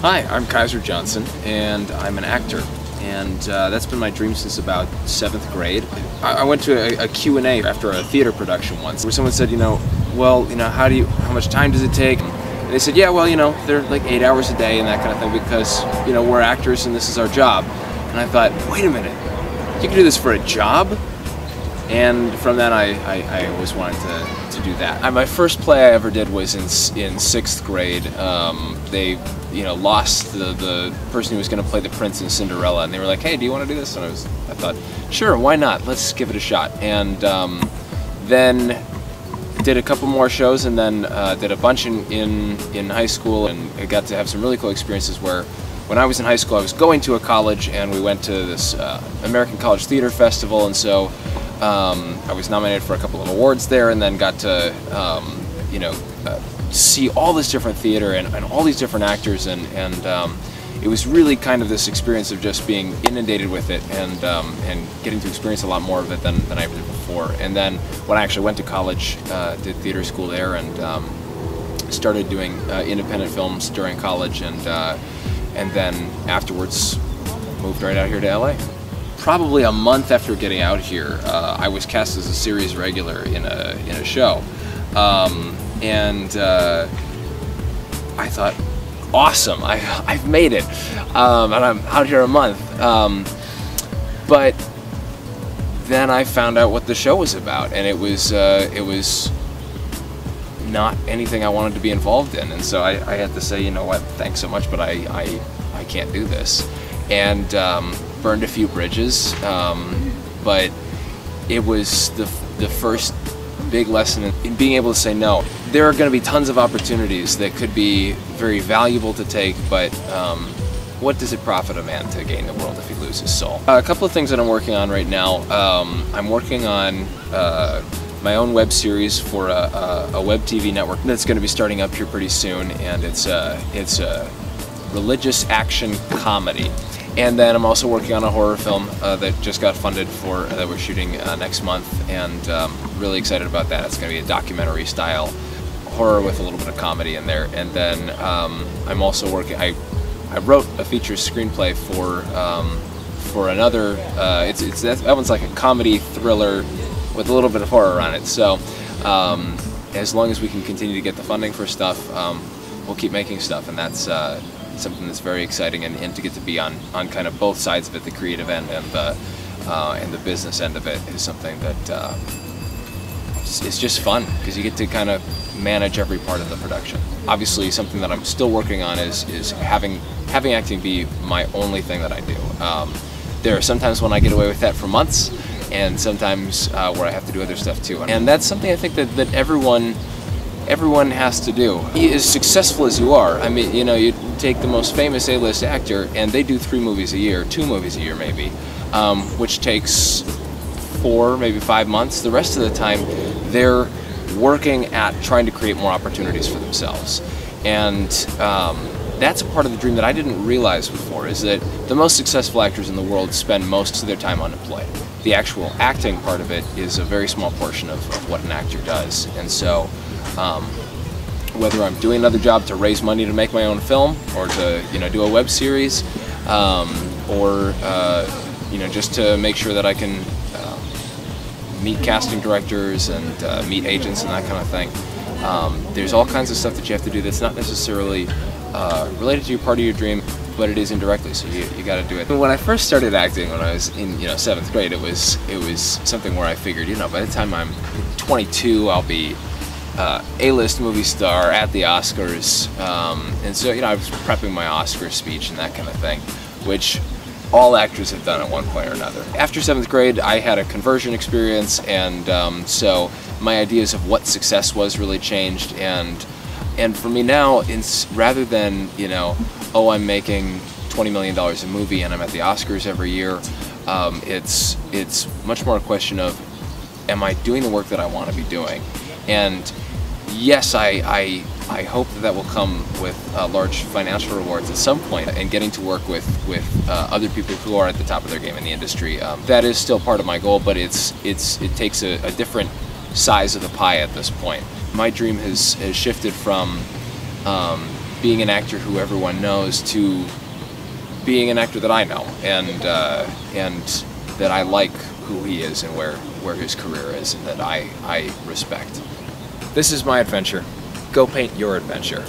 Hi, I'm Kaiser Johnson, and I'm an actor. And that's been my dream since about 7th grade. I went to a Q&A after a theater production once, where someone said, how much time does it take? And they said, yeah, well, they're like 8 hours a day and that kind of thing because, we're actors and this is our job. And I thought, wait a minute, you can do this for a job? And from that, I always wanted to do that. My first play I ever did was in 6th grade. They lost the person who was going to play the prince in Cinderella, and they were like, hey, do you want to do this? And I thought, sure, why not? Let's give it a shot. And then did a couple more shows, and then did a bunch in high school, and I got to have some really cool experiences where when I was in high school, I was going to a college, and we went to this American College Theater Festival, and so I was nominated for a couple of awards there, and then got to see all this different theater and all these different actors, and it was really kind of this experience of just being inundated with it and getting to experience a lot more of it than I ever did before. And then when I actually went to college, did theater school there, and started doing independent films during college, and then afterwards moved right out here to LA. Probably a month after getting out here, I was cast as a series regular in a show. And I thought, awesome, I've made it, and I'm out here a month. But then I found out what the show was about, and it was not anything I wanted to be involved in, and so I had to say, you know what, thanks so much, but I can't do this, and burned a few bridges, but it was the first big lesson in being able to say no. There are going to be tons of opportunities that could be very valuable to take, but what does it profit a man to gain the world if he loses his soul? A couple of things that I'm working on right now. I'm working on my own web series for a web TV network that's going to be starting up here pretty soon, and it's a religious action comedy. And then I'm also working on a horror film that just got funded for, that we're shooting next month, and really excited about that. It's going to be a documentary style horror with a little bit of comedy in there. And then I'm also working, I wrote a feature screenplay for another, that one's like a comedy thriller with a little bit of horror on it. So as long as we can continue to get the funding for stuff, we'll keep making stuff, and that's something that's very exciting, and to get to be on kind of both sides of it, the creative end and the business end of it, is something that it's just fun, because you get to kind of manage every part of the production. Obviously, something that I'm still working on is having acting be my only thing that I do. There are sometimes when I get away with that for months, and sometimes where I have to do other stuff too. And that's something I think that everyone has to do. As successful as you are, I mean, you take the most famous A-list actor, and they do 3 movies a year, 2 movies a year maybe, which takes 4, maybe 5 months. The rest of the time, they're working at trying to create more opportunities for themselves. And that's a part of the dream that I didn't realize before, is that the most successful actors in the world spend most of their time unemployed. The actual acting part of it is a very small portion of what an actor does. And so, whether I'm doing another job to raise money to make my own film, or to do a web series, or just to make sure that I can meet casting directors and meet agents and that kind of thing. There's all kinds of stuff that you have to do that's not necessarily related to your part of your dream, but it is indirectly, so you got to do it. When I first started acting, when I was in 7th grade, it was something where I figured, by the time I'm 22, I'll be A-list movie star at the Oscars, and so I was prepping my Oscar speech and that kind of thing, which all actors have done at one point or another. After 7th grade, I had a conversion experience, and so my ideas of what success was really changed, and for me now, it's rather than oh, I'm making $20 million a movie and I'm at the Oscars every year, it's much more a question of, am I doing the work that I want to be doing? And yes, I hope that will come with large financial rewards at some point, and getting to work with other people who are at the top of their game in the industry. That is still part of my goal, but it takes a different size of the pie at this point. My dream has shifted from being an actor who everyone knows to being an actor that I know and that I like who he is and where his career is and that I respect. This is my adventure. Go paint your adventure.